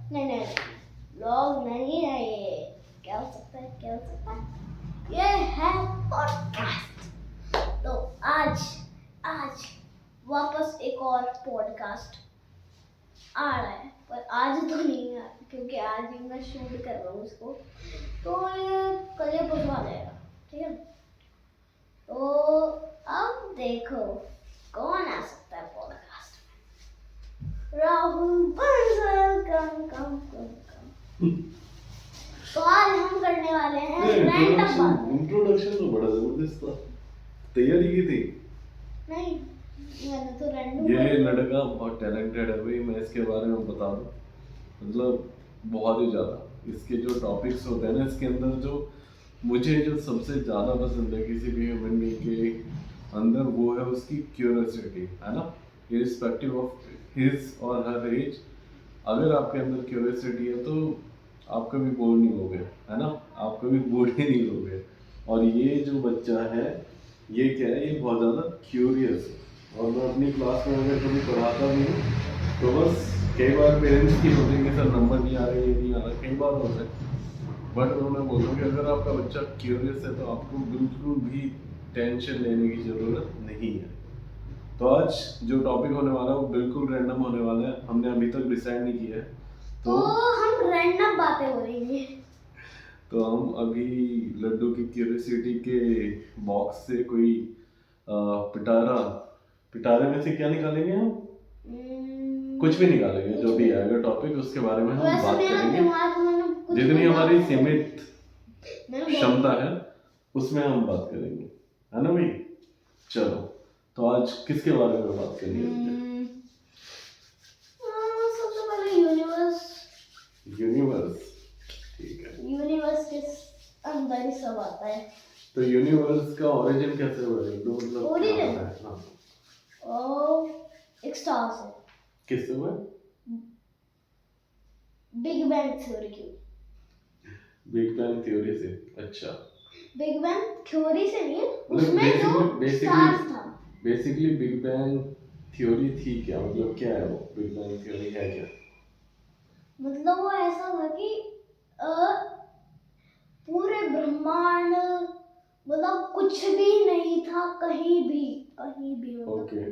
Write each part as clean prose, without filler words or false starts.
नहीं नहीं व्लॉग नहीं है ये। क्या हो सकता है, क्या हो सकता है? ये है पॉडकास्ट। तो आज आज वापस एक और पॉडकास्ट आ रहा है, पर आज तो नहीं है क्योंकि आज ही मैं शूट कर रहा हूँ उसको, तो ये कल या परसों आ जाएगा, ठीक है। तो अब देखो कौन आ सकता है पॉडकास्ट में। राहुल बंसल, कम कम कम कम। तो आज हम करने वाले हैं रैंडम बात। इंट्रोडक्शन तो बड़ा जबरदस्त था, तैयारी की थी। नहीं, मैंने तो रैंडम। ये लड़का बहुत टैलेंटेड है भाई, मैं इसके बारे में बता दूं, मतलब बहुत ही ज्यादा। इसके जो टॉपिक्स होते हैं ना, इसके अंदर जो मुझे जो सबसे ज्यादा पसंद है किसी भी ह्यूमन बीइंग के अंदर, वो है उसकी क्यूरियोसिटी, है ना। इरिस्पेक्टिव ऑफ हिज और हर एज, अगर आपके अंदर क्यूरियोसिटी है तो आप कभी बोर नहीं होगे, है ना, आप कभी बूढ़े नहीं होगे। और ये जो बच्चा है, ये क्या है, ये बहुत ज़्यादा क्यूरियस है। और मैं अपनी क्लास में अगर कभी पढ़ाता भी हूँ तो बस कई बार पेरेंट्स की होते हैं कि सर नंबर नहीं आ रहे, ये नहीं आ रहा, कई बार होता है। बट मैं बोलूँ कि अगर आपका बच्चा क्यूरियस है तो आपको बिल्कुल भी टेंशन लेने की ज़रूरत नहीं है। तो आज जो टॉपिक होने वाला है वो बिल्कुल रैंडम होने वाला है, हमने अभी तक डिसाइड नहीं किया है। तो हम रैंडम बातें हो रही हैं। तो हम अभी लड्डू की क्यूरियोसिटी के बॉक्स से कोई पिटारा पिटारे में से क्या निकालेंगे हम? कुछ भी निकालेंगे, जो भी आएगा टॉपिक उसके बारे में हम बात करेंगे। जितनी हमारी सीमित क्षमता है उसमें हम बात करेंगे, है ना भाई। चलो, तो आज किसके बारे में बात करनी है? सबसे पहले यूनिवर्स। यूनिवर्स, ठीक है। यूनिवर्स के अंदर ही सब आता है। तो यूनिवर्स का ओरिजिन कैसे हुआ है? मतलब ओरिजिन, हाँ, एक स्टार से। किससे हुआ? बिग बैंग थ्योरी की। बिग बैंग थ्योरी से? अच्छा, बिग बैंग थ्योरी से नहीं, उसमें जो स्टार्स था। बेसिकली बिग बैंग थ्योरी थी क्या, मतलब क्या है वो बिग बैंग थ्योरी, है क्या? मतलब वो ऐसा था कि पूरे ब्रह्मांड, मतलब कुछ भी नहीं था कहीं भी, कहीं भी। मतलब ओके।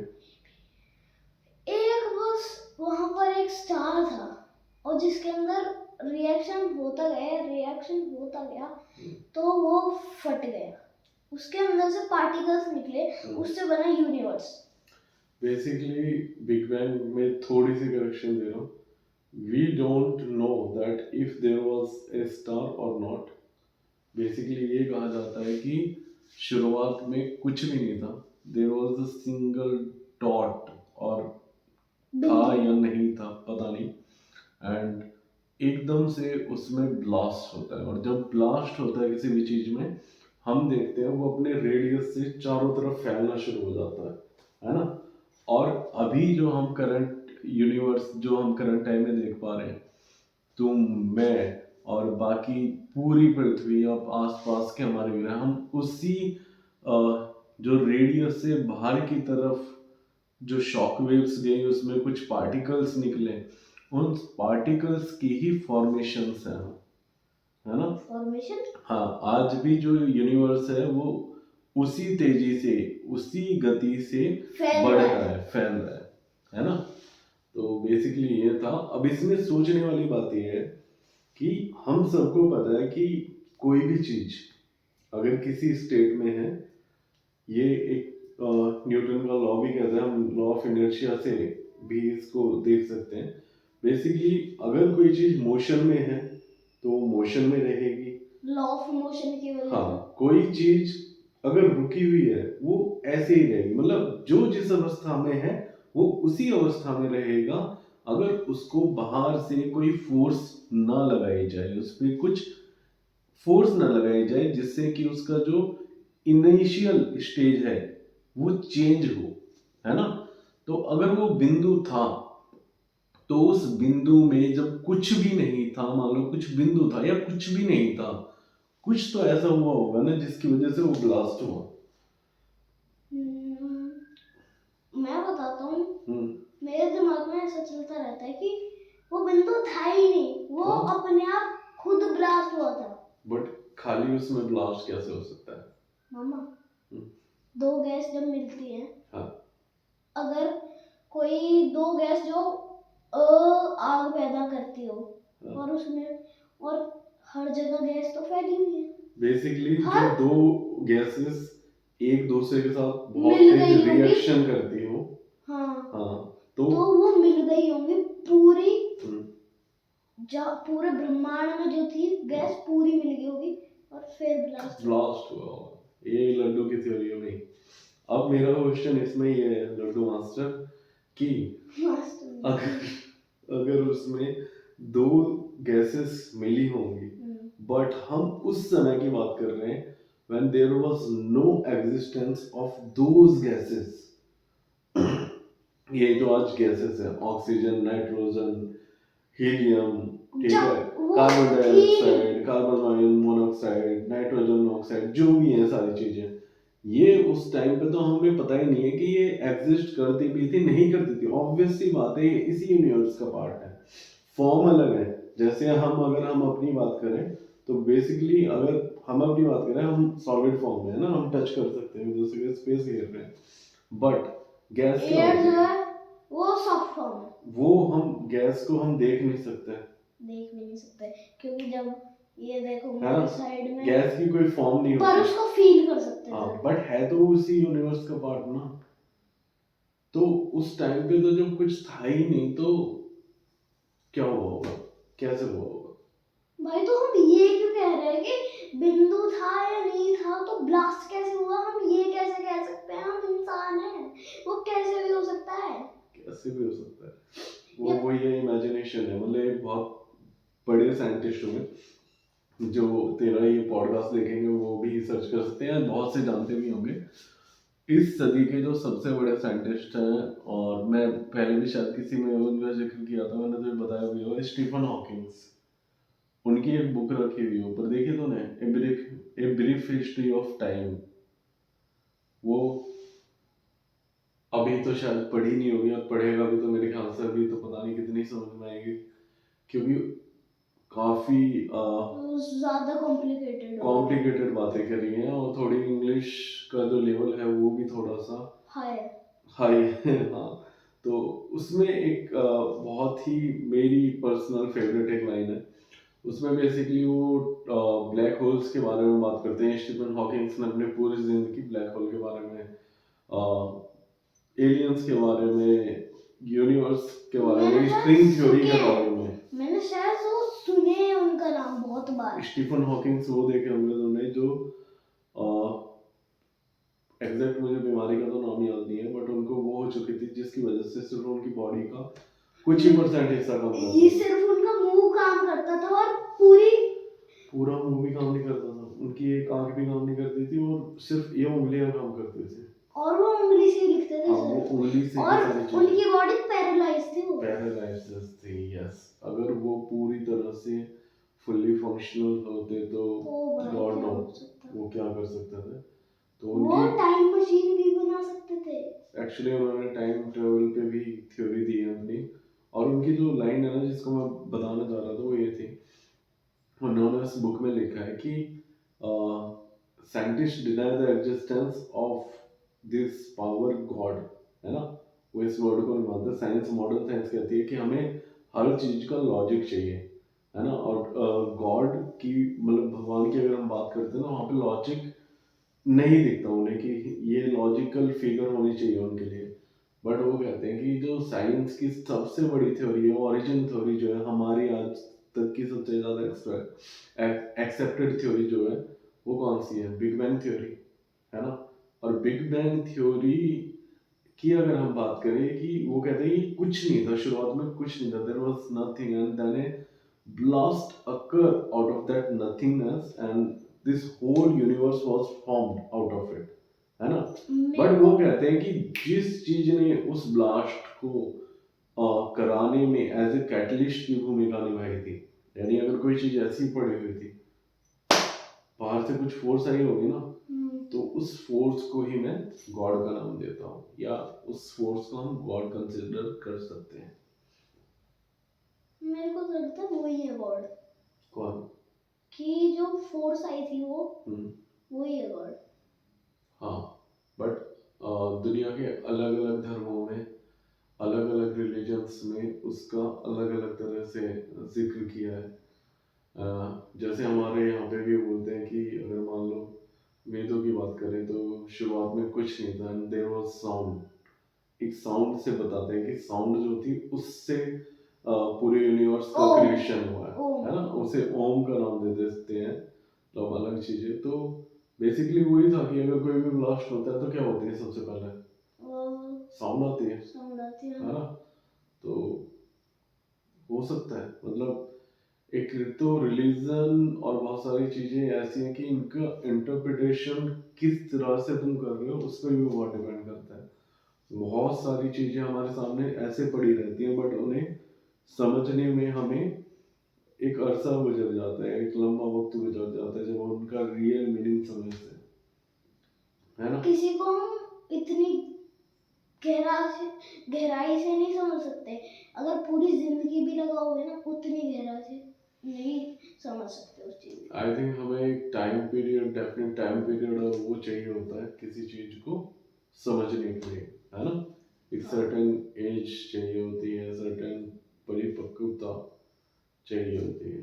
एक बस वहां पर एक स्टार था, और जिसके अंदर रिएक्शन होता गया तो वो फट गया, उसके अंदर से पार्टिकल्स निकले, उससे बना यूनिवर्स। बेसिकली बिग बैंग में थोड़ी सी करेक्शन दे रहा हूँ, we don't know that if there was a star और नॉट। बेसिकली ये कहा जाता है कि शुरुआत में कुछ भी नहीं था, there was a single dot, और था या नहीं था पता नहीं, एंड एकदम से उसमें ब्लास्ट होता है। और जब ब्लास्ट होता है किसी भी चीज में, हम देखते हैं वो अपने रेडियस से चारों तरफ फैलना शुरू हो जाता है ना। और अभी जो हम करंट यूनिवर्स, जो हम करंट टाइम में देख पा रहे हैं, तुम, मैं और बाकी पूरी पृथ्वी और आसपास के हमारे ग्रह, हम उसी जो रेडियस से बाहर की तरफ जो शॉक वेव्स गए, उसमें कुछ पार्टिकल्स निकले, उन पार्टिकल्स की ही फॉर्मेशंस हैं, है ना। फॉर्मेशन, हाँ, आज भी जो यूनिवर्स है वो उसी तेजी से, उसी गति से बढ़ रहा है, फैल रहा है ना। तो बेसिकली ये था। अब इसमें सोचने वाली बात ये है कि हम सबको पता है कि कोई भी चीज अगर किसी स्टेट में है, ये एक न्यूटन का लॉ भी कहता है, हम लॉ ऑफ इनर्शिया से भी इसको देख सकते हैं। बेसिकली अगर कोई चीज मोशन में है तो वो मोशन में रहेगी, लॉ ऑफ मोशन की वजह से। हाँ, कोई चीज अगर रुकी हुई है वो ऐसे ही रहेगी, मतलब जो जिस अवस्था में है वो उसी अवस्था में रहेगा। अगर उसको बाहर से कोई फोर्स ना लगाई जाए, उस पर कुछ फोर्स ना लगाई जाए जिससे कि उसका जो इनिशियल स्टेज है वो चेंज हो, है ना। तो अगर वो बिंदु था, तो उस बिंदु में जब कुछ भी नहीं था, मान लो कुछ बिंदु था या कुछ भी नहीं था, कुछ तो ऐसा हुआ होगा ना जिसकी वजह से वो ब्लास्ट हुआ। मैं बताता हूँ, मेरे दिमाग में ऐसा चलता रहता है कि वो बिंदु था ही नहीं, वो तो? अपने आप खुद ब्लास्ट हुआ था। बट खाली उसमें ब्लास्ट कैसे हो सकता है? मामा, हम्म, दो गैस जब मिलती है, हाँ अगर कोई दो गैस जो आग पैदा करती हो, हाँ। और उसमें और हर जगह गैस तो फैली हुई है, बेसिकली जो हर दो गैसेस एक दूसरे के साथ बहुत मिल तेज गई होंगी। रिएक्शन करती हो, हाँ, हाँ तो तो वो मिल गई होंगी पूरी, हम्म, पूरे ब्रह्मांड में जो थी गैस पूरी मिल गई होगी और फिर ब्लास्ट ब्लास्ट हुआ होगा। ये लड्डू की थ्योरी है भाई। अब मेरा क्वेश्चन इसमें ये है लड्डू मास्टर कि अगर अगर उसमें दो गैसेस मिली होंगी, बट हम उस समय की बात कर रहे हैं when there was no existence of those gases। ये जो आज गैसेस है, ऑक्सीजन, नाइट्रोजन, हीलियम, ठीक है, carbon dioxide, carbon monoxide, nitrogen oxide, जो भी है सारी चीजें, ये उस टाइम पे तो हमें पता ही नहीं है कि ये एग्जिस्ट करती भी थी नहीं करती थी। ऑब्वियस सी बात है, ये इसी यूनिवर्स का पार्ट है, फॉर्म अलग है। जैसे अगर हम अपनी बात करें तो बेसिकली अगर हम अपनी बात करें, हम सॉलिड फॉर्म में है ना, हम टच कर सकते हैं दूसरे के स्पेस घेर रहे हैं, बट गैस क्या एयर होती जो है? है वो सॉफ्ट फॉर्म है, वो हम गैस को हम देख नहीं सकते, देख भी नहीं सकते, क्योंकि जब ये देखो है ना, मेरे साइड में, गैस की कोई फॉर्म नहीं पर होती, उसको फील कर सकते हाँ, थे। बट है तो उसी यूनिवर्स का पार्ट ना। तो उस टाइम पे तो जब कुछ था ही नहीं, तो क्या हुआ होगा, कैसे हुआ होगा? भाई तो हम ये क्यों कह रहे हैं कि बिंदु था या नहीं था, तो ब्लास्ट कैसे हुआ, हम ये कैसे कह सकते हैं, हम इंसान हैं, वो कैसे भी हो सकता है। कैसे भी हो सकता है, वो ये इमेजिनेशन है। मतलब एक बहुत बड़े साइंटिस्ट हुए जो तेरा ये पॉडकास्ट देखेंगे, वो भी सर्च कर सकते हैं, बहुत से जानते भी होंगे। इस सदी के जो सबसे बड़े साइंटिस्ट हैं, और मैं पहले भी शायद किसी में उनका जिक्र किया था, मैंने तुझे बताया भी होगा, स्टीफन हॉकिंग्स। उनकी एक बुक रखी हुई है ऊपर, देखी तूने, a brief history of time. वो अभी तो शायद पढ़ी नहीं होगी, और पढ़ेगा भी तो मेरे ख्याल से अभी तो पता नहीं कितनी समझ में आएगी, क्योंकि काफी ज्यादा कॉम्प्लिकेटेड बातें करी हैं, और थोड़ी इंग्लिश का जो लेवल है वो भी थोड़ा सा हाई है, हाँ। तो उसमें एक बहुत ही मेरी पर्सनल फेवरेट एक लाइन है। उसमें बेसिकली वो ब्लैक होल्स के बारे में बात करते हैं। स्टीफन हॉकिंग्स ने अपने पूरी जिंदगी ब्लैक होल के बारे में, एलियंस के बारे में, यूनिवर्स के बारे में, स्ट्रिंग थ्योरी के बारे में, मैंने शायद वो सुने उनका नाम बहुत बार। स्टीफन हॉकिंग्स वो देखे होंगे तुमने, जो एग्जैक्ट मुझे बीमारी का तो नाम याद नहीं है, बट उनको वो हो चुकी थी जिसकी वजह से सिर्फ उनकी बॉडी का कुछ ही % हिस्सा काम करता ये सिर्फ उनका मुंह काम करता था और पूरा मुंह भी काम नहीं करता था, उनकी एक आंख भी काम नहीं करती थी, और सिर्फ ये उंगलियां काम करती थी, और वो उंगली से लिखते थे, वो उंगली से और उनकी बॉडी पैरालाइज थी, यस। अगर वो पूरी तरह से फुल्ली फंक्शनल होते तो गॉड नो वो क्या कर सकते थे। तो वो टाइम मशीन भी बना सकते थे। एक्चुअली उन्होंने टाइम ट्रेवल पे भी थ्योरी दी है अपनी, और उनकी जो लाइन है ना जिसको मैं बताना चाह रहा था, वो ये थी, उन्होंने उस बुक में लिखा है कि scientist deny the existence of this power God, है ना, वो इस वर्ड को नहीं मानते। साइंस, मॉडर्न साइंस कहती है कि हमें हर चीज का लॉजिक चाहिए, है ना, और गॉड की मतलब भगवान की अगर हम बात करते हैं तो वहाँ पे लॉजिक नहीं दिखता उन्हें कि ये लॉजिकल फिगर होनी चाहिए उनके लिए। बट वो कहते हैं कि जो साइंस की सबसे बड़ी थ्योरी है, ओरिजिन थ्योरी जो है, हमारी आज तक की सबसे ज़्यादा एक्सेप्टेड थ्योरी जो है, वो कौन सी है? बिग बैंग थ्योरी, है ना। और बिग बैंग थ्योरी की अगर हम बात करें कि वो कहते हैं कि कुछ नहीं था, शुरुआत में कुछ नहीं था, there was nothing and then a blast occur out of that nothingness and this whole universe was formed out of it, है ना। बट वो कहते हैं कि जिस चीज ने उस ब्लास्ट को कराने में एज ए कैटलिस्ट की भूमिका निभाई थी, यानी अगर कोई चीज ऐसी पड़ी हुई थी, बाहर से कुछ फोर्स आई होगी ना, तो उस फोर्स को ही मैं गॉड का नाम देता हूँ, या उस फोर्स को हम गॉड कंसिडर कर सकते हैं। मेरे को तो लगता है वही है गॉड, कौन? कि जो फोर्स आई थी वो हम्म, वही है गॉड। हाँ, बट दुनिया के अलग अलग धर्मों में, अलग अलग रिलीजन्स में उसका अलग अलग तरह से जिक्र किया है। जैसे हमारे यहाँ पे भी बोलते हैं कि अगर मान लो वेदों की बात करें तो शुरुआत में कुछ नहीं था, एंड देयर वाज साउंड। एक साउंड से बताते हैं कि साउंड जो थी उससे पूरे यूनिवर्स का ओम। क्रिएशन हुआ ओम। है ना। उसे ओम का नाम दे देते हैं, तो अलग चीजें। तो बेसिकली वही था कि अगर कोई भी ब्लास्ट होता है तो क्या होती है सबसे पहले? साउंड आती है है ना। तो हो सकता है, मतलब एक तो रिलीजन और बहुत सारी चीजें ऐसी हैं कि इनका इंटरप्रिटेशन किस तरह से तुम कर रहे हो उस पर भी बहुत डिपेंड करता है। बहुत सारी चीजें हमारे सामने ऐसे पड़ी रहती हैं, बट उन्हें समझने में हमें एक अरसा गुजर जाता है, एक लंबा वक्त गुजर जाता है जब हम उनका रियल मीनिंग समझते हैं, है ना। किसी को हम इतनी गहराई से नहीं समझ सकते, अगर पूरी जिंदगी भी लगाओगे ना उतनी गहराई से नहीं समझ सकते उस चीज। आई थिंक हमें एक time period, definite time period और वो चाहिए होता है किसी चीज को समझने के लिए, है ना। एक सर्टेन एज चाहिए होती है, सर्टेन परिपक्वता चाहिए होती है।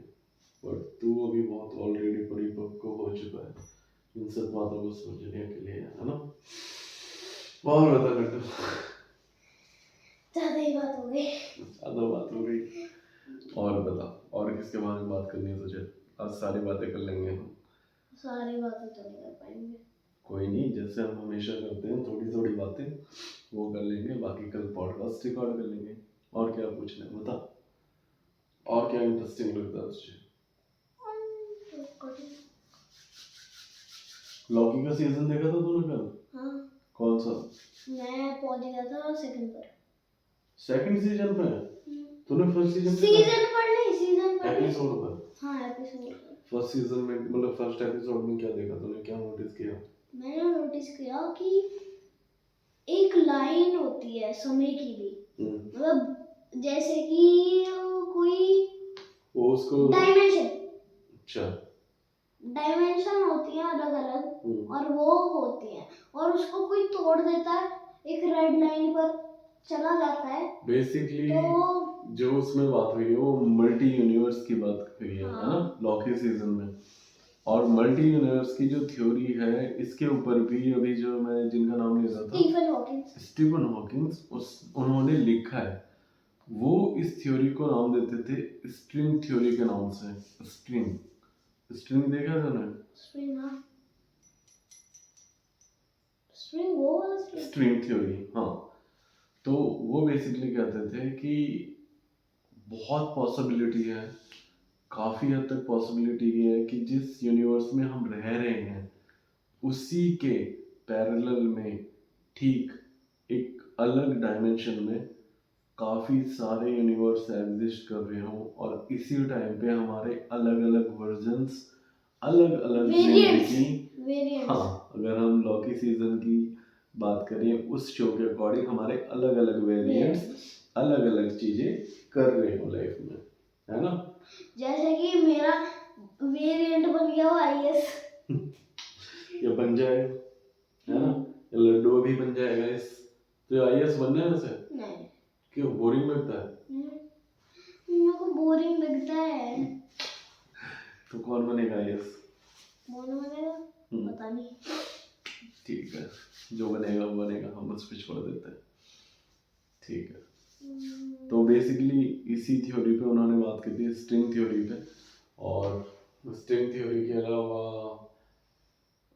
बट तू अभी बहुत ऑलरेडी परिपक्व हो चुका है इन सब बातों को समझने के लिए, है ना। और बता लड्डू, ज्यादा ही बात हो गई। ज्यादा बात हो गई। और बता, और किसके बारे में बात करनी है तुझे? आज सारी बातें कर लेंगे हम। सारी बातें तो नहीं कर पाएंगे। कोई नहीं, जैसे हम हमेशा करते हैं, थोड़ी थोड़ी बातें वो कर लेंगे, बाकी कल पॉडकास्ट रिकॉर्ड कर लेंगे। और क्या पूछना है बता, और क्या इंटरेस्टिंग लगता है तुझे? लॉकी का सीजन देखा था तूने कल? हाँ, कौन सा? मैं पहुंच गया था सेकंड पर। सेकंड सीजन पे? तूने फर्स्ट सीजन सीजन पर नहीं, सीजन पर नहीं। एपिसोड पर? हाँ, एपिसोड पर। फर्स्ट सीजन में, मतलब फर्स्ट एपिसोड में क्या देखा तूने, क्या नोटिस किया? मैंने नोटिस किया कि एक लाइन होती है समय की भी, मतलब जैसे कि कोई वो उसको डायमेंशन, अच्छा, डायमेंशन होती है अलग अलग, और वो होती है, और उसको कोई तोड़ देता है, एक रेड लाइन पर चला जाता है। बेसिकली तो जो उसमें बात हुई है वो मल्टी यूनिवर्स की बात हुई है हाँ। ना, लॉकी सीजन में। और मल्टी यूनिवर्स की जो थ्योरी है, इसके ऊपर भी अभी जो मैं जिनका नाम ले रहा था, स्टीफन हॉकिंस, उन्होंने लिखा है। वो इस थ्योरी को नाम देते थे स्ट्रिंग थ्योरी के नाम से। स्ट्रिंग, स्ट्रिंग देखा था ना? स्प्रिंग, हाँ, स्प्रिंग वो वाला स्ट्रिंग थ्योरी, हाँ। तो वो बेसिकली कहते थे कि बहुत पॉसिबिलिटी है, काफ़ी हद तक पॉसिबिलिटी ये है कि जिस यूनिवर्स में हम रह रहे हैं उसी के पैरेलल में, ठीक एक अलग डायमेंशन में काफ़ी सारे यूनिवर्स एग्जिस्ट कर रहे हों, और इसी टाइम पे हमारे अलग अलग वर्जन्स, अलग अलग जिंदगी। हाँ, अगर हम लॉकी सीजन की बात करें उस शो के अकॉर्डिंग हमारे अलग अलग वेरिएंट्स अलग अलग चीजें कर रहे हो लाइफ में, है ना। जैसे कि मेरा वेरिएंट बन गया वो आईएएस, ये बन जाएगा, है ना। ये लड्डू भी बन जाएगा इस, तो आईएएस बनना है वैसे? नहीं, क्यों, बोरिंग लगता है? मेरे को बोरिंग लगता है। तो कौन बनेगा आईएएस? कौन बनेगा पता नहीं। ठीक है, जो बनेगा वो बनेगा, हम उस पर छोड़ देते हैं, ठीक है। तो बेसिकली इसी थ्योरी पे उन्होंने बात की थी, स्ट्रिंग थ्योरी पे। और स्ट्रिंग थ्योरी के अलावा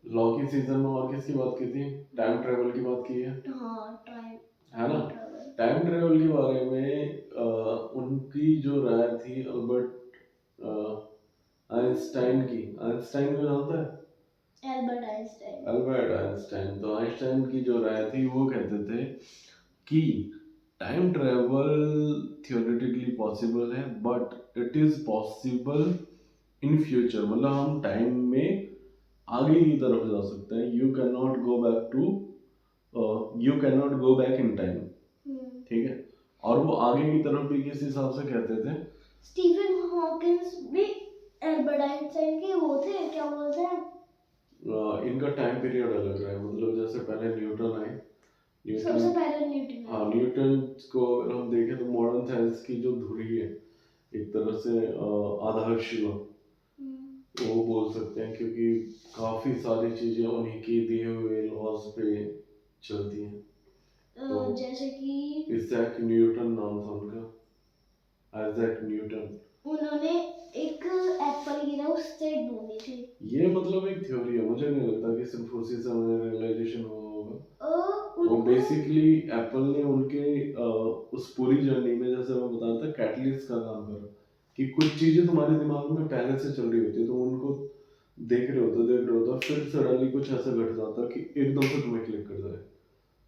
लॉकी सीजन में और किसकी बात की थी? टाइम ट्रेवल की बात की है, हाँ, है ना। टाइम ट्रेवल के बारे में उनकी जो राय थी अल्बर्ट आइंस्टाइन की, आइंस्टाइन को जानता है? Albert Einstein. तो आइंस्टाइन की जो राय थी वो कहते थे कि टाइम ट्रेवल थियोरेटिकली पॉसिबल है, but it is possible in future, मतलब हम टाइम में आगे की तरफ जा सकते हैं। You can not go back to, you can not go back in time, ठीक है। और वो आगे की तरफ भी किस हिसाब से कहते थे? स्टीफन हॉकिंस भी एल्बर्ट आइंस्टाइन के वो थे, क्या बोलते हैं, इनका टाइम पीरियड अलग रहा है, मतलब जैसे पहले न्यूटन आए, सबसे न्यूटन, पहले न्यूटन। हाँ न्यूटन को अगर हम देखें तो मॉडर्न साइंस की जो धुरी है एक तरह से आधारशिला वो बोल सकते हैं, क्योंकि काफी सारी चीजें उन्हीं के दिए हुए लॉज पे चलती हैं। तो जैसे कि इसैक न्यूटन नाम था उनका, आइजैक न्यूटन। उन्होंने एक एप्पल गिरा उससे ढूंढी थी। ये मतलब एक थ्योरी है, मुझे नहीं लगता कि सिर्फ उसी से उन्हें रियलाइजेशन हुआ होगा। वो उनको बेसिकली एप्पल ने उनके उस पूरी जर्नी में, जैसे मैं बता रहा था, कैटलिस्ट का काम करा कि कुछ चीजें तुम्हारे दिमाग में पहले से चल रही होती है, तो उनको देख रहे होते फिर सडनली कुछ ऐसा घट जाता कि एकदम से तुम्हें क्लिक कर जाए।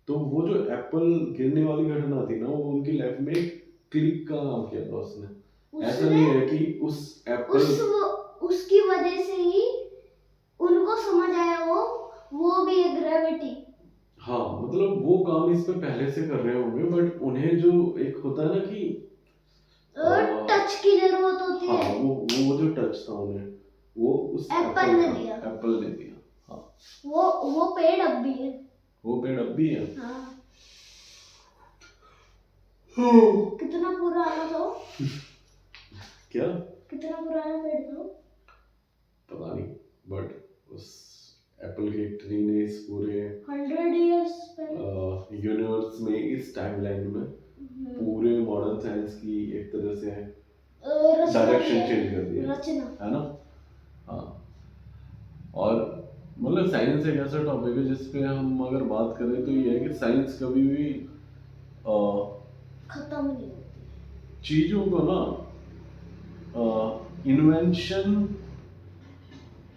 तो वो जो एप्पल गिरने वाली घटना थी ना, वो उनकी लाइफ में क्लिक का काम किया था उसने। ऐसा नहीं है कि उस एप्पल उसकी वजह से ही उनको समझ आया वो भी है ग्रेविटी। हाँ मतलब वो काम इस पे पहले से कर रहे होंगे, बट उन्हें जो एक होता है ना कि टच की जरूरत होती हाँ, है, वो जो टच था उन्हें, वो उस एप्पल ने दिया। एप्पल ने दिया। हाँ वो पेड़ अब भी है, वो पेड़ अब भी है। हाँ। कितना पुराना था वो? क्या कितना पुराना पेड़ था? पता नहीं, बट उस एप्पल के ट्री ने इस पूरे 100 इयर्स पहले यूनिवर्स में, इस टाइमलाइन में पूरे मॉडर्न साइंस की एक तरह से डायरेक्शन चेंज कर दिया, रचना है ना। हाँ, और मतलब साइंस एक ऐसा टॉपिक है जिस पे हम अगर बात करें तो ये है कि साइंस कभी भी खत्म नहीं होती। चीजों को ना, इन्वेंशन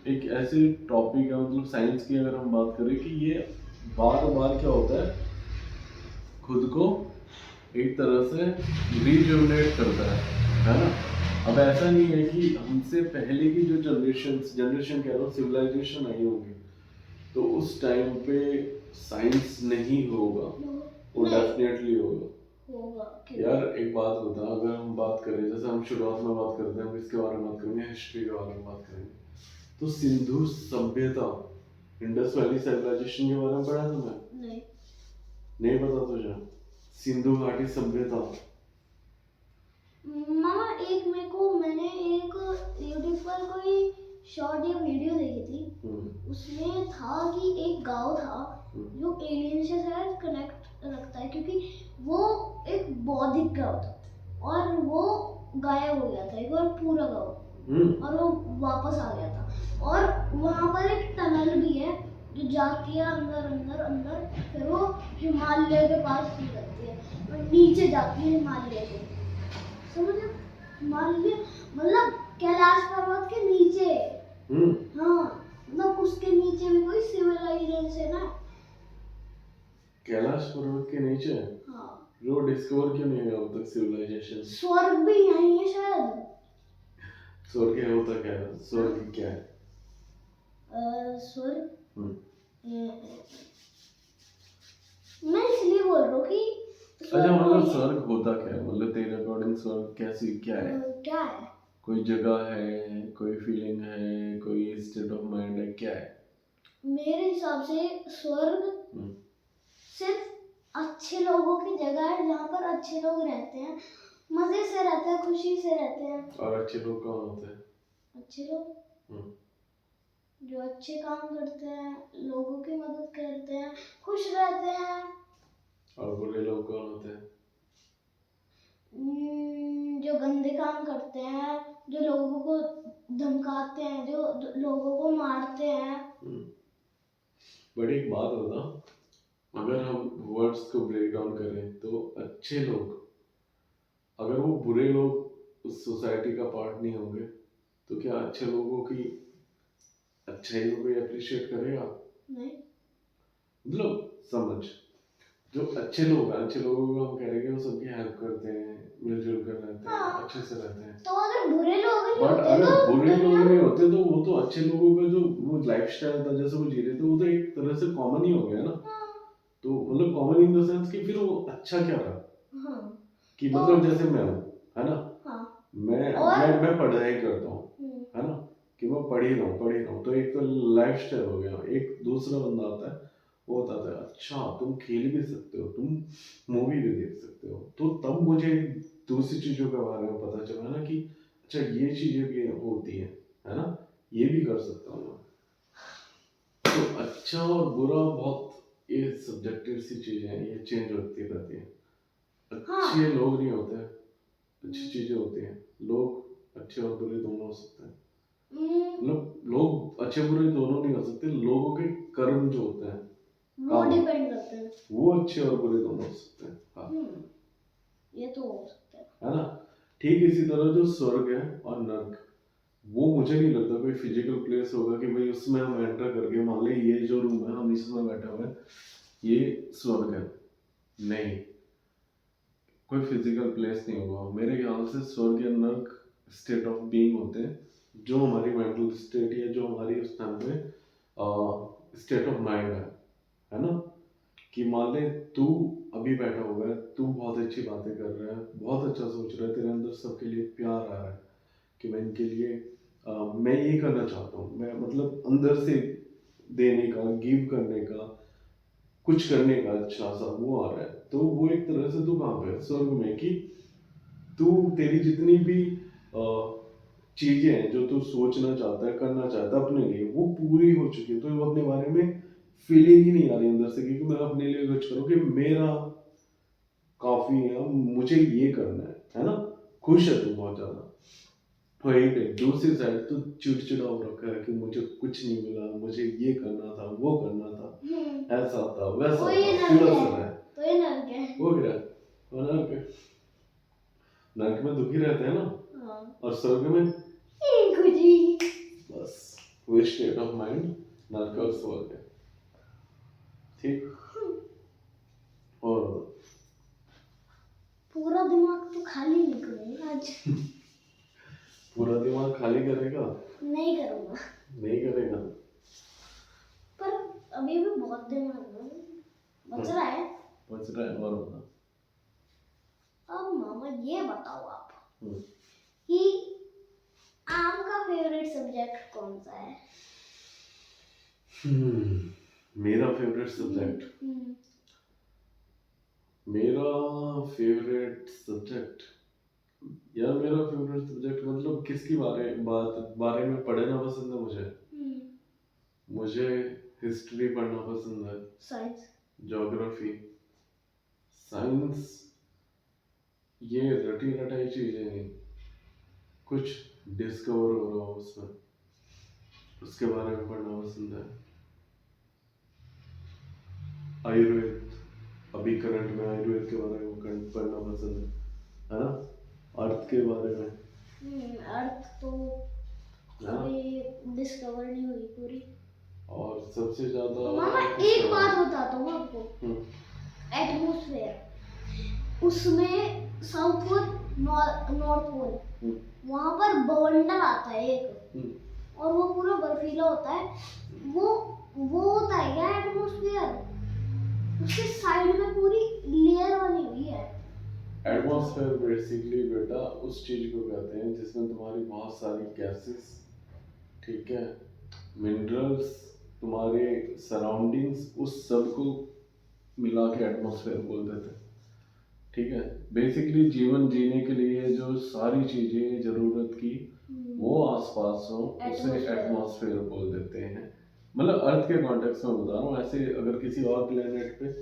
एक ऐसे टॉपिक है, मतलब साइंस की अगर हम बात करें कि ये बार बार क्या होता है, खुद को एक तरह से रिजुवनेट करता है ना। अब ऐसा नहीं है कि हमसे पहले की जो जनरेशन कह रहा हूँ, सिविलाइजेशन आई होगी, तो उस टाइम पे साइंस नहीं होगा, वो डेफिनेटली होगा। यार एक बात बता, अगर हम बात करें, जैसे हम शुरुआत में बात करते हैं, हम इसके बारे में बात करेंगे, हिस्ट्री के बारे में बात करेंगे, तो सिंधु सभ्यता, इंडस वैली सिविलाइजेशन के बारे में पढ़ा है तुम्हें? नहीं पता तुझे? सिंधु घाटी सभ्यता। मामा मैंने एक यूट्यूब पर कोई शॉर्ट या वीडियो देखी थी, उसमें था कि एक गांव था जो एलियन से शायद कनेक्ट रखता है, क्योंकि वो एक बौद्धिक गांव था और वो गायब हो गया था एक बार पूरा गांव, और वो वापस आ गया था। और वहाँ पर एक टनल भी है जो जाती है अंदर अंदर अंदर, फिर वो हिमालय के पास जाती है और नीचे जाती है हिमालय के, समझ? हिमालय मतलब कैलाश पर्वत के नीचे। हाँ, मतलब उसके नीचे भी कोई सिविलाइजेशन है ना। कैलाश पर्वत के नीचे? हाँ। वो डिस्कवर क्यों नहीं हुआ अब तक सिविलाइजेशन? स्वर्ग भी यहीं है शायद। स्वर्ग क्या होता, क्या है स्वर्ग, क्या है स्वर्ग? मैं इसलिए बोल रहा हूँ कि अच्छा, मतलब स्वर्ग होता क्या है, मतलब तेरे अकॉर्डिंग स्वर्ग कैसी क्या है? क्या है? कोई जगह है, कोई फीलिंग है, कोई स्टेट ऑफ माइंड है, क्या है? मेरे हिसाब से स्वर्ग सिर्फ अच्छे लोगों की जगह है, जहाँ पर अच्छे लोग रहते हैं, मजे से रहते हैं, खुशी से रहते हैं। और अच्छे लोग कौन होते हैं? अच्छे लोग जो अच्छे काम करते हैं, लोगों की मदद करते हैं, खुश रहते हैं। और बुरे लोग कौन होते हैं? जो गंदे काम करते हैं, जो लोगों को धमकाते हैं, जो लोगों को मारते हैं। बट एक बात बता, अगर हम वर्ड्स को ब्रेक डाउन करें तो अच्छे लोग, अगर वो बुरे लोग उस सोसाइटी का पार्ट नहीं होंगे, तो क्या अच्छे लोगों की अच्छाई को कोई अप्रिशिएट करेगा? नहीं। मतलब समझ, जो अच्छे लोग हैं, अच्छे लोगों को हम कह रहे हैं वो सबकी हेल्प करते हैं, मिलजुल कर रहते हैं, अच्छे से रहते हैं। तो अगर बुरे लोग नहीं बट होते, अगर बुरे लोग नहीं होते तो वो तो अच्छे लोगों का जो वो लाइफस्टाइल था, जैसे वो जी रहे थे, वो तो एक तरह से कॉमन ही हो गया ना। तो मतलब कॉमन इन द सेंस कि फिर वो अच्छा क्या रहा, कि मतलब जैसे मैं हूँ, है ना, मैं पढ़ाई करता हूँ, है ना, कि मैं पढ़ ही रहा हूँ, तो एक तो लाइफ स्टाइल हो गया। एक दूसरा बंदा आता है, वो बताता है अच्छा तुम खेल भी सकते हो, तुम मूवी भी देख सकते हो, तो तब मुझे दूसरी चीजों के बारे में पता चला ना कि अच्छा ये चीजें भी होती है ना, ये भी कर सकता हूँ मैं। तो अच्छा और बुरा बहुत ये सब्जेक्टिव सी चीजें हैं, ये चेंज होती रहती है। अच्छे लोग नहीं होते, अच्छी चीजें होती हैं, लोग अच्छे और बुरे दोनों हो सकते हैं। मतलब लोग अच्छे बुरे दोनों नहीं हो सकते, लोगों के कर्म जो होते हैं वो डिपेंड करते हैं, वो अच्छे और बुरे दोनों हो सकते हैं। हाँ ये तो हो सकता है ना। ठीक इसी तरह जो स्वर्ग है और नर्क, वो मुझे नहीं लगता कोई फिजिकल प्लेस होगा कि भाई उसमें हम एंटर करके मान ली ये जो रूम है हम इसमें बैठे हुए हैं ये स्वर्ग है, नहीं, कोई फिजिकल प्लेस नहीं होगा। मेरे ख्याल से स्वर्ग या नर्क स्टेट ऑफ बीइंग होते हैं, जो हमारी मेंटल स्टेट या जो हमारी उस टाइम पे स्टेट ऑफ माइंड है ना। कि मान ले तू अभी बैठा हुआ है, तू बहुत अच्छी बातें कर रहा है, बहुत अच्छा सोच रहा है, तेरे अंदर सबके लिए प्यार आ रहा है कि मैं इनके लिए मैं ये करना चाहता हूँ, मैं मतलब अंदर से देने का, गिव करने का, कुछ करने का अच्छा सा वो आ रहा है, तो वो एक तरह से तू कहाँ पे है, स्वर्ग में। कि तू तेरी जितनी भी चीजें हैं जो तू सोचना चाहता है, करना चाहता है अपने लिए, वो पूरी हो चुकी है, तो वो अपने बारे में फीलिंग ही नहीं आ रही अंदर से कि मैं अपने लिए कुछ करूँ, कि मेरा काफी है, मुझे ये करना है ना। खुश है तू बहुत ज्यादा। वही पे दूसरी साइड तो चिड़चिड़ा हो रखा है कि मुझे कुछ नहीं मिला, मुझे ये करना था, वो करना था, ऐसा था वैसा था, पूरा सब है। तो ये नर्क है। वो क्या वो नर्क है। नर्क में दुखी रहते हैं ना, और स्वर्ग में खुशी। बस वो स्टेट ऑफ माइंड नर्क और स्वर्ग है। ठीक, और पूरा दिमाग तो खाली निकलेगा आज। पूरा दिमाग खाली करेगा? नहीं करूँगा। नहीं करेगा, पर अभी भी बहुत दिमाग बच रहा है। बच रहा है, और बता। अब मामा ये बताओ आप कि आपका फेवरेट सब्जेक्ट कौन सा है? मेरा फेवरेट सब्जेक्ट, मेरा फेवरेट सब्जेक्ट, यार मेरा फेवरेट सब्जेक्ट मतलब किसकी बारे में पढ़ना पसंद है मुझे हिस्ट्री पढ़ना पसंद है, साइंस, ज्योग्राफी, साइंस, ये रटी रटाई चीजें नहीं, कुछ डिस्कवर हो रहा हो उसमें, उसके बारे में पढ़ना पसंद है। आयुर्वेद, अभी करंट में आयुर्वेद के बारे में पढ़ना पसंद है ना। अर्थ के बारे में, अर्थ तो अभी डिस्कवर नहीं हुई पूरी। और सबसे ज्यादा मामा एक बात बताता हूँ आपको, एटमॉस्फेयर, उसमें साउथ पोल, नॉर्थ पोल, वहां पर बवंडर आता है एक, और वो पूरा बर्फीला होता है, वो होता है क्या एटमॉस्फेयर? उसके साइड में पूरी लेयर बनी हुई है। एटमॉस्फेयर बेसिकली बेटा उस चीज को कहते हैं जिसमें तुम्हारी बहुत सारी गैसेस, ठीक है, मिनरल्स, तुम्हारे सराउंडिंग्स, उस सब को मिला के एटमॉस्फेयर बोल देते हैं। ठीक है, बेसिकली जीवन जीने के लिए जो सारी चीजें जरूरत की वो आसपास हो, उसे एटमॉस्फेयर बोल देते हैं। मतलब अर्थ के कॉन्टेक्स्ट में बता रहा हूँ, ऐसे अगर किसी और प्लेनेट पे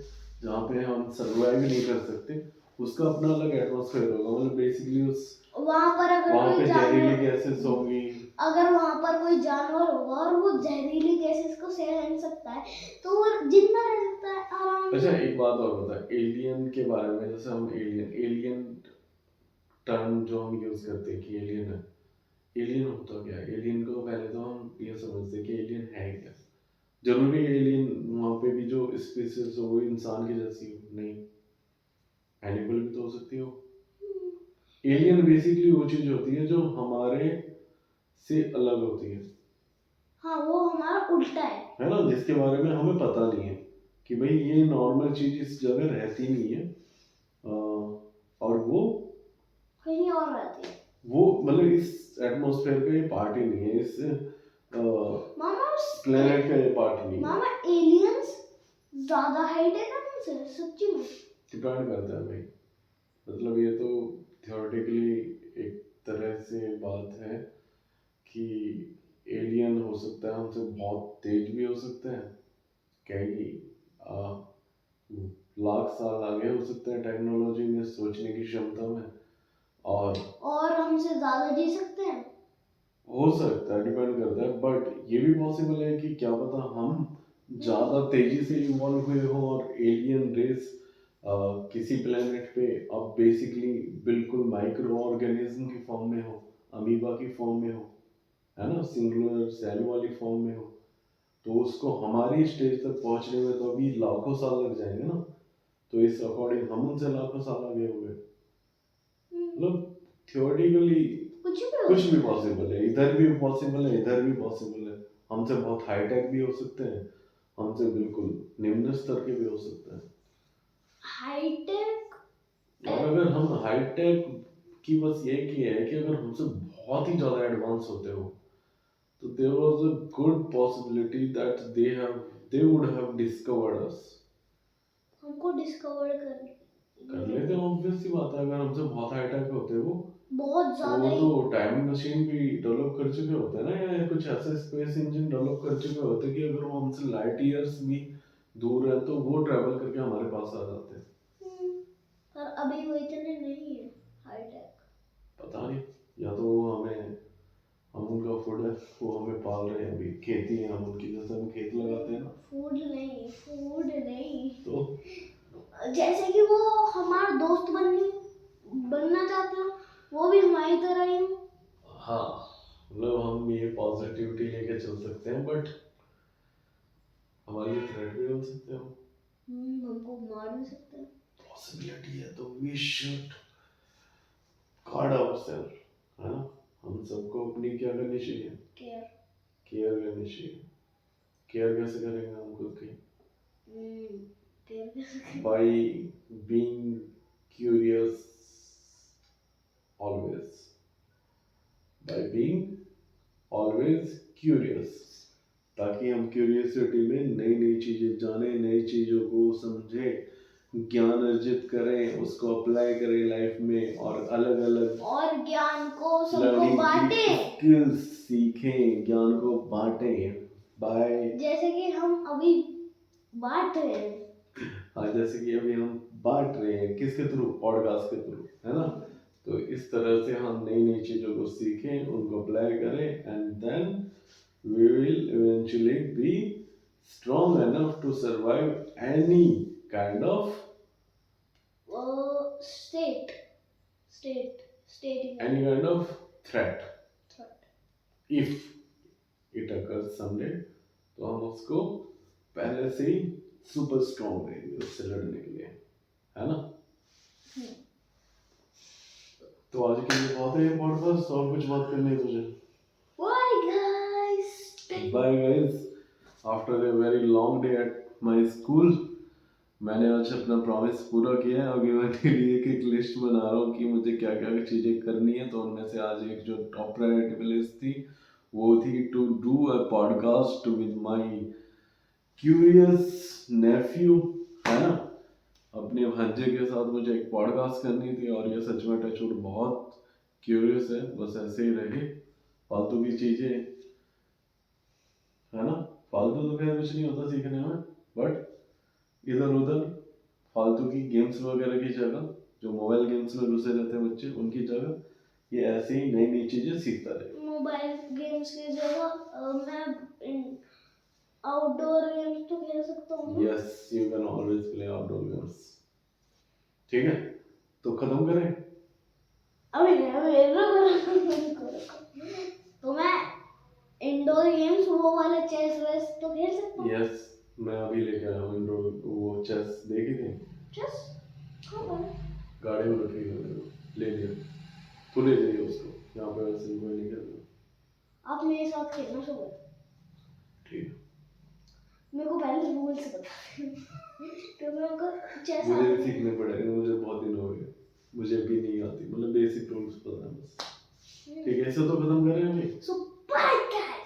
जहाँ पे हम सर्वाइव नहीं कर सकते, उसका अपना अलग एटमॉस्फेयर होगा। मतलब बेसिकली उस वहां पर अगर वहाँ पे कोई जहरीली गैसेस होंगी, अगर वहां पर कोई जानवर होगा और वो जहरीली गैसेस को सह नहीं सकता है, तो वो जिंदा रह सकता है आराम से। अच्छा एक बात और बता, एलियन के बारे में, जैसे हम एलियन टर्म जो हम यूज करते हैं कि एलियन है, एलियन होता क्या है? एलियन को पहले तो हम ये समझते हैं कि एलियन है क्या। जरूरी एलियन वहाँ पे भी जो स्पीसीज हो वो इंसान की जैसी हो? नहीं, एनिमल भी तो हो सकती हो। एलियन बेसिकली वो चीज होती है जो हमारे से अलग होती है। हाँ, वो हमारा उल्टा है ना, जिसके बारे में हमें पता नहीं है कि भाई ये नॉर्मल चीज इस जगह रहती नहीं है, और वो कहीं और रहती है। वो मतलब इस एटमॉस्फेयर का ये पार्ट ही नहीं है, इस मामा प्लेनेट का ये पार्ट ही नहीं है। मामा एलियंस ज्यादा हाइट है ना हमसे सच्ची में? डिपेंड करता है भाई, मतलब ये तो थियोरेटिकली एक तरह से बात है कि एलियन हो सकता है हमसे बहुत तेज भी हो सकता है, कई लाख साल आगे हो सकते हैं टेक्नोलॉजी में, सोचने की क्षमता में, और हमसे ज्यादा जी सकते हैं। हो सकता है, डिपेंड करता है, बट ये भी पॉसिबल है कि क्या पता हम ज़्यादा तेजी से इवॉल्व हुए हो और एलियन रेस किसी प्लेनेट पे अब बेसिकली बिल्कुल माइक्रो ऑर्गेनिज्म की फॉर्म में हो, अमीबा की फॉर्म में हो, है ना, सिंगुलर सेल वाली फॉर्म में हो, तो उसको हमारी स्टेज तक पहुंचने में तो अभी लाखों साल लग जाएंगे ना, तो इस अकॉर्डिंग हम उनसे लाखों साल आगे हो गए। मतलब थियोरेटिकली कुछ भी पॉसिबल है, इधर भी पॉसिबल है, इधर भी पॉसिबल है, हमसे बहुत हाईटेक भी हो सकते हैं, हमसे बिल्कुल निम्न स्तर के भी हो सकते हैं। हाईटेक और अगर हम हाईटेक की बस ये की है कि अगर हमसे बहुत ही ज़्यादा एडवांस होते हो, तो there was a good possibility that they would have discovered us. हमको डिस्कवर कर लेते हैं, ऑब्वियस सी बात है, अगर हमसे बहुत हाईटेक होते हो बहुत तो ज्यादा वो ही। तो टाइम मशीन भी डेवलप कर चुके होते हैं ना, या कुछ ऐसे स्पेस इंजन डेवलप कर चुके होते हैं कि अगर वो हमसे लाइट ईयर्स भी दूर है तो वो ट्रैवल करके हमारे पास आ जाते हैं। पर अभी वो इतने नहीं है हाईटेक। पता नहीं, या तो वो हमें, हम उनका फूड है, वो हमें पाल रहे हैं, अभी खेती है हम उनकी, जैसे हम खेत लगाते हैं ना, फूड नहीं तो जैसे कि वो हमारा दोस्त बनना चाहते हो, वो भी हमारी तरह ही हो। हाँ, मतलब हम ये पॉजिटिविटी लेके चल सकते हैं, बट हमारे लिए थ्रेट भी बन सकते हैं, हमको मार भी सकते हैं। पॉसिबिलिटी है, तो वी शुड गार्ड आवरसेल्फ, है ना, हम सबको अपनी क्या करनी चाहिए, केयर। केयर करनी चाहिए। केयर कैसे करेंगे हम खुद की? Care by being curious always, by being always curious, ताकि हम क्यूरियोसिटी में नई नई चीजें जाने, नई चीजों को समझे, ज्ञान अर्जित करें, उसको अप्लाई करें लाइफ में, और अलग अलग और ज्ञान को सबको लर्निंग की बांटे। स्किल्स सीखें, ज्ञान को बांटें, बाय जैसे कि हम अभी बांट रहे हैं। हाँ, जैसे कि अभी हम बांट रहे हैं, किसके थ्रू, पॉडकास्ट के थ्रू, है ना, तो इस तरह से हम नई नई चीजों को सीखें, उनको अप्लाई करें, and then we will eventually be strong enough to survive any kind of state state any kind of threat threat. if it occurs someday, तो हम उसको पहले से ही सुपर स्ट्रॉन्ग रहेंगे उससे लड़ने के लिए, है ना। तो आज के लिए बहुत है पॉडकास्ट, और कुछ बात करनी है तुझे? Bye guys, after a very long day at my school, मैंने आज अपना प्रॉमिस पूरा किया है। अभी मैं के लिए एक लिस्ट बना रहा हूँ कि मुझे क्या क्या चीज़ें करनी है, तो उनमें से आज एक जो टॉप प्रायोरिटी लिस्ट थी वो थी to do a podcast with my curious nephew, है ना, अपने भांजे के साथ मुझे एक पॉडकास्ट करनी थी, और ये सच में टचवुड बहुत क्यूरियस है, बस ऐसे ही रहे, फालतू की चीज़ें, है ना, फालतू तो खैर कुछ नहीं होता सीखने में, बट इधर उधर फालतू की गेम्स वगैरह की जगह, जो मोबाइल गेम्स में घुसे रहते हैं बच्चे, उनकी जगह ये ऐसे ही नई नई चीजें सीखता रहे। मोबाइल गेम्स की जगह मैं आउटडोर गेम्स तो खेल सकता हूँ। Yes, you can always play outdoor games. ठीक है, तो खत्म करें? तो मैं इंडोर गेम्स वो वाले चेस वेस तो खेल सकता हूँ। यस, मैं अभी लेके आया हूँ इंडोर, वो चेस देखी थी, चेस हाँ गाड़ी में रखी है, ले लिया, तू ले जाइए उसको, यहाँ पे वैसे कोई नहीं खेलता। आप मेरे साथ खेलना शुरू करो। ठीक है, मेरे को पहले रूल्स बता तो मेरे को चेस मुझे भी सीखने पड़ेगा, मुझे बहुत दिन हो गए, मुझे भी नहीं आती, मतलब बेसिक रूल्स पता है बस। ठीक है, इसे तो खत्म कर रहे हैं अभी। So bye guys.